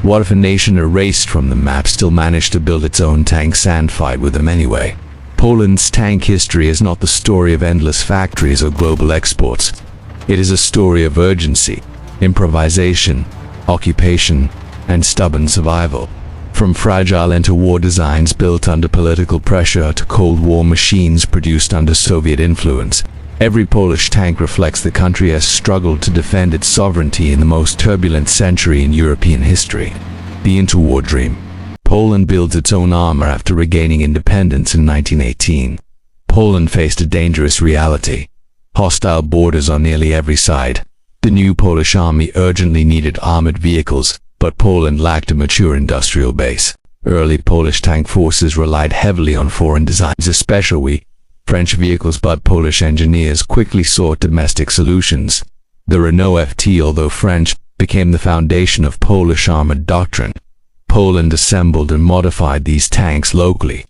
What if a nation erased from the map still managed to build its own tanks and fight with them anyway? Poland's tank history is not the story of endless factories or global exports. It is a story of urgency, improvisation, occupation, and stubborn survival. From fragile interwar designs built under political pressure to Cold War machines produced under Soviet influence, every Polish tank reflects the country has struggled to defend its sovereignty in the most turbulent century in European history. The interwar dream. Poland builds its own armor after regaining independence in 1918. Poland faced a dangerous reality. Hostile borders on nearly every side. The new Polish army urgently needed armored vehicles, but Poland lacked a mature industrial base. Early Polish tank forces relied heavily on foreign designs, especially French vehicles, but Polish engineers quickly sought domestic solutions. The Renault FT, although French, became the foundation of Polish armored doctrine. Poland assembled and modified these tanks locally,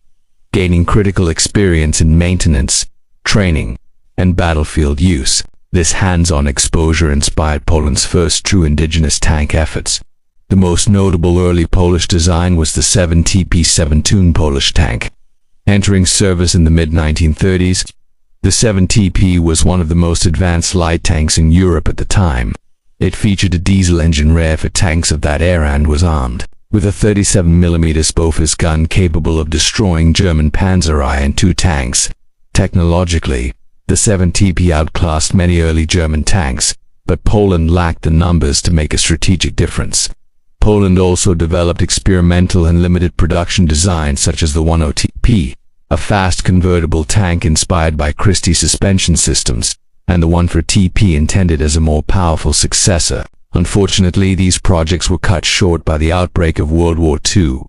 gaining critical experience in maintenance, training, and battlefield use. This hands-on exposure inspired Poland's first true indigenous tank efforts. The most notable early Polish design was the 7TP-72 Polish tank. Entering service in the mid-1930s, the 7TP was one of the most advanced light tanks in Europe at the time. It featured a diesel engine rare for tanks of that era and was armed with a 37mm Bofors gun capable of destroying German Panzer I and II tanks. Technologically, the 7TP outclassed many early German tanks, but Poland lacked the numbers to make a strategic difference. Poland also developed experimental and limited production designs such as the 10TP, a fast convertible tank inspired by Christie suspension systems, and the 14TP intended as a more powerful successor. Unfortunately, these projects were cut short by the outbreak of World War II.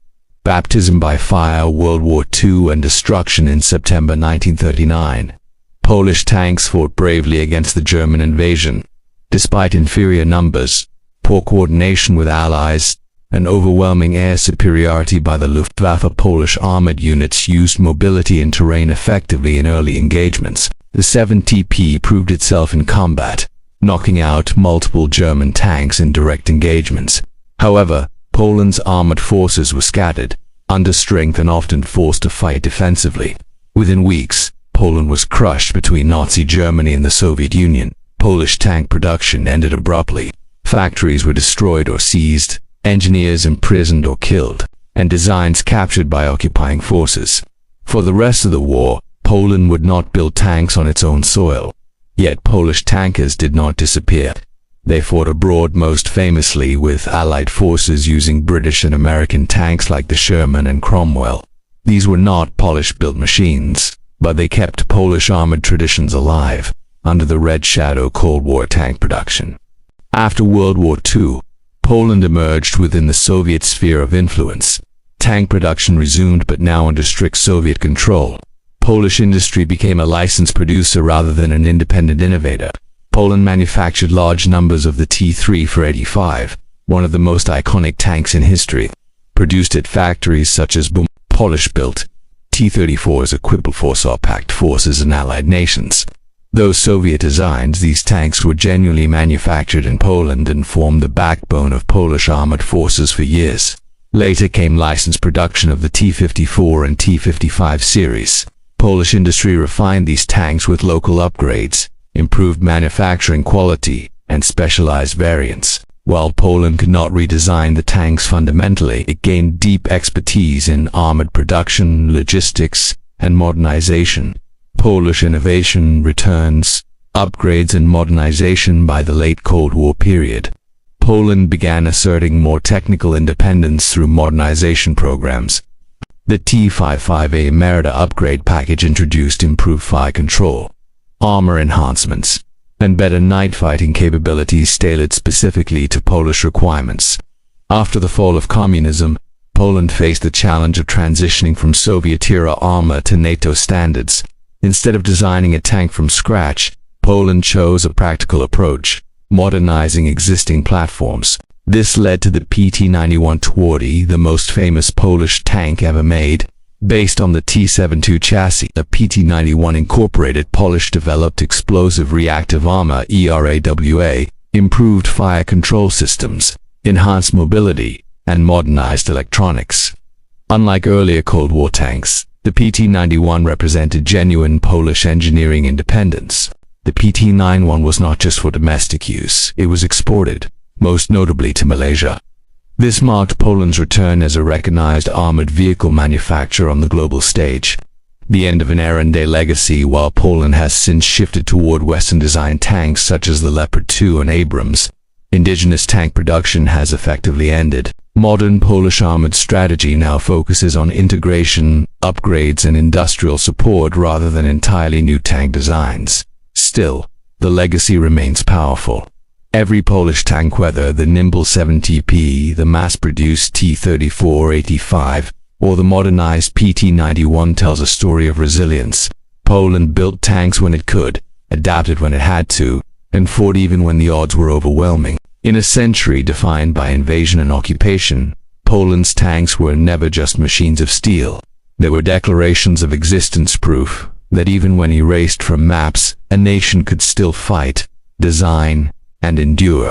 Baptism by fire, World War II, and destruction in September 1939. Polish tanks fought bravely against the German invasion. Despite inferior numbers, poor coordination with allies, and overwhelming air superiority by the Luftwaffe, Polish armored units used mobility and terrain effectively in early engagements. The 7TP proved itself in combat, knocking out multiple German tanks in direct engagements. However, Poland's armored forces were scattered, understrength, and often forced to fight defensively. Within weeks, Poland was crushed between Nazi Germany and the Soviet Union. Polish tank production ended abruptly. Factories were destroyed or seized, engineers imprisoned or killed, and designs captured by occupying forces. For the rest of the war, Poland would not build tanks on its own soil. Yet Polish tankers did not disappear. They fought abroad, most famously with Allied forces using British and American tanks like the Sherman and Cromwell. These were not Polish-built machines, but they kept Polish armored traditions alive under the Red Shadow Cold War tank production. After World War II, Poland emerged within the Soviet sphere of influence. Tank production resumed, but now under strict Soviet control. Polish industry became a licensed producer rather than an independent innovator. Poland manufactured large numbers of the T-3-85, one of the most iconic tanks in history. Produced at factories such as Polish-built T-34s equipped force-packed forces in Allied nations. Though Soviet designs, these tanks were genuinely manufactured in Poland and formed the backbone of Polish armored forces for years. Later came licensed production of the T-54 and T-55 series. Polish industry refined these tanks with local upgrades, improved manufacturing quality, and specialized variants. While Poland could not redesign the tanks fundamentally, it gained deep expertise in armored production, logistics, and modernization. Polish innovation returns, upgrades, and modernization. By the late Cold War period, Poland began asserting more technical independence through modernization programs. The T-55A Merida upgrade package introduced improved fire control, armor enhancements, and better night fighting capabilities tailored specifically to Polish requirements. After the fall of communism, Poland faced the challenge of transitioning from Soviet-era armor to NATO standards. Instead of designing a tank from scratch, Poland chose a practical approach, modernizing existing platforms. This led to the PT-91 Twardy, the most famous Polish tank ever made. Based on the T-72 chassis, the PT-91 incorporated Polish-developed explosive reactive armor (ERAWA), improved fire control systems, enhanced mobility, and modernized electronics. Unlike earlier Cold War tanks, the PT-91 represented genuine Polish engineering independence. The PT-91 was not just for domestic use, it was exported, most notably to Malaysia. This marked Poland's return as a recognized armored vehicle manufacturer on the global stage. The end of an era-and-day legacy. While Poland has since shifted toward Western-designed tanks such as the Leopard 2 and Abrams, indigenous tank production has effectively ended. Modern Polish armored strategy now focuses on integration, upgrades, and industrial support rather than entirely new tank designs. Still, the legacy remains powerful. Every Polish tank, whether the nimble 70P, the mass-produced T-34-85, or the modernized PT-91, tells a story of resilience. Poland built tanks when it could, adapted when it had to, and fought even when the odds were overwhelming. In a century defined by invasion and occupation, Poland's tanks were never just machines of steel. They were declarations of existence, proof that even when erased from maps, a nation could still fight, design, and endure.